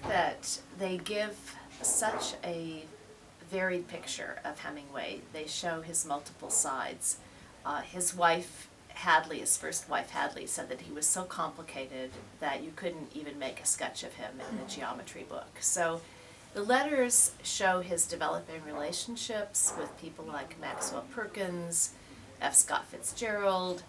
that they give such a varied picture of Hemingway. They show his multiple sides. His wife, Hadley, his first wife, Hadley, said that he was so complicated that you couldn't even make a sketch of him in a geometry book. So the letters show his developing relationships with people like Maxwell Perkins, F. Scott Fitzgerald,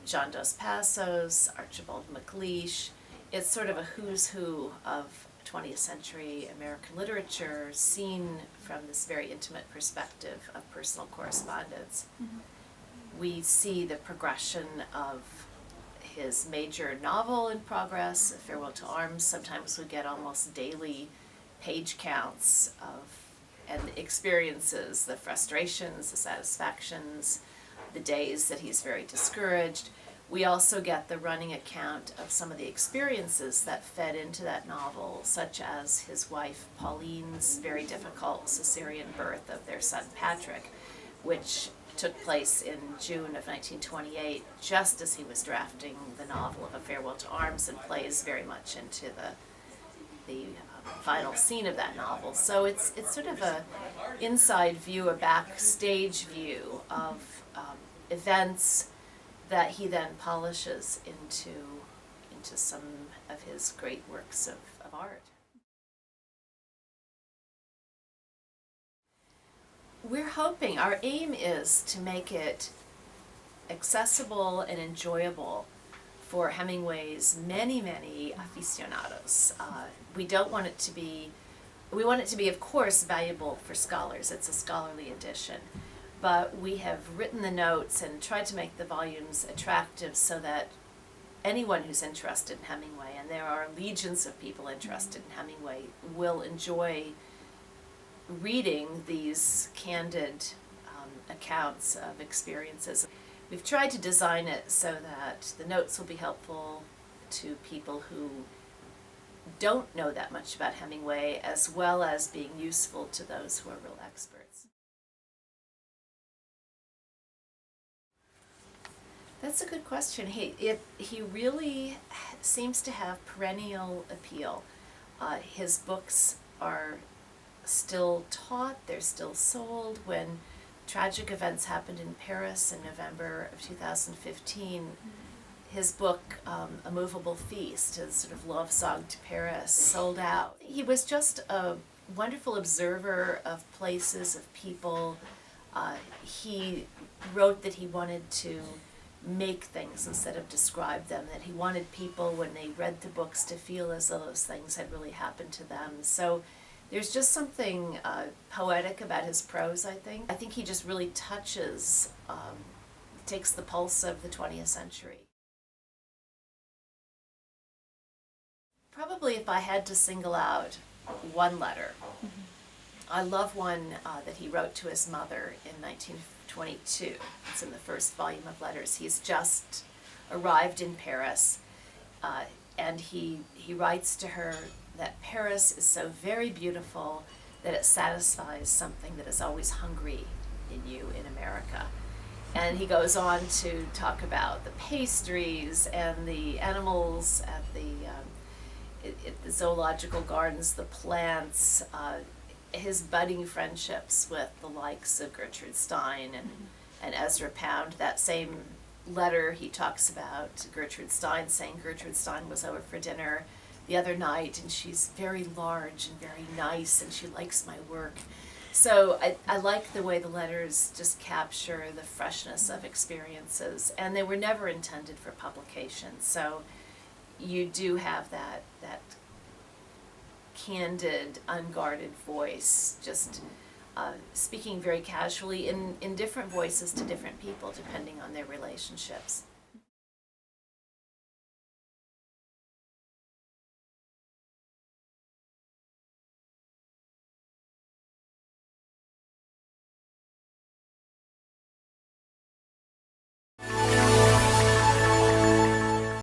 Jean Dos Passos, Archibald MacLeish. It's sort of a who's who of 20th century American literature seen from this very intimate perspective of personal correspondence. Mm-hmm. We see the progression of his major novel in progress, Farewell to Arms. Sometimes we get almost daily page counts of and the experiences, the frustrations, the satisfactions, the days that he's very discouraged. We also get the running account of some of the experiences that fed into that novel, such as his wife Pauline's very difficult cesarean birth of their son Patrick, which took place in June of 1928, just as he was drafting the novel of A Farewell to Arms, and plays very much into the final scene of that novel. So it's sort of a inside view, a backstage view of events that he then polishes into some of his great works of art. We're hoping, our aim is to make it accessible and enjoyable for Hemingway's many, many aficionados. We want it to be, of course, valuable for scholars. It's a scholarly edition. But we have written the notes and tried to make the volumes attractive so that anyone who's interested in Hemingway, and there are legions of people interested in Hemingway, will enjoy reading these candid accounts of experiences. We've tried to design it so that the notes will be helpful to people who don't know that much about Hemingway, as well as being useful to those who are real experts. That's a good question. He really seems to have perennial appeal. His books are still taught, they're still sold. When tragic events happened in Paris in November of 2015, his book, A Movable Feast, his sort of love song to Paris, sold out. He was just a wonderful observer of places, of people. He wrote that he wanted to make things instead of describe them, that he wanted people, when they read the books, to feel as though those things had really happened to them. So there's just something poetic about his prose, I think. I think he just really touches, takes the pulse of the 20th century. Probably if I had to single out one letter, I love one that he wrote to his mother in 1922. It's in the first volume of letters. He's just arrived in Paris, and he writes to her that Paris is so very beautiful that it satisfies something that is always hungry in you in America. And he goes on to talk about the pastries and the animals at the zoological gardens, the plants, his budding friendships with the likes of Gertrude Stein and Ezra Pound. That same letter, he talks about Gertrude Stein, saying Gertrude Stein was over for dinner the other night, and she's very large and very nice, and she likes my work. So I like the way the letters just capture the freshness of experiences, and they were never intended for publication. So you do have that candid, unguarded voice, just speaking very casually in different voices to different people, depending on their relationships.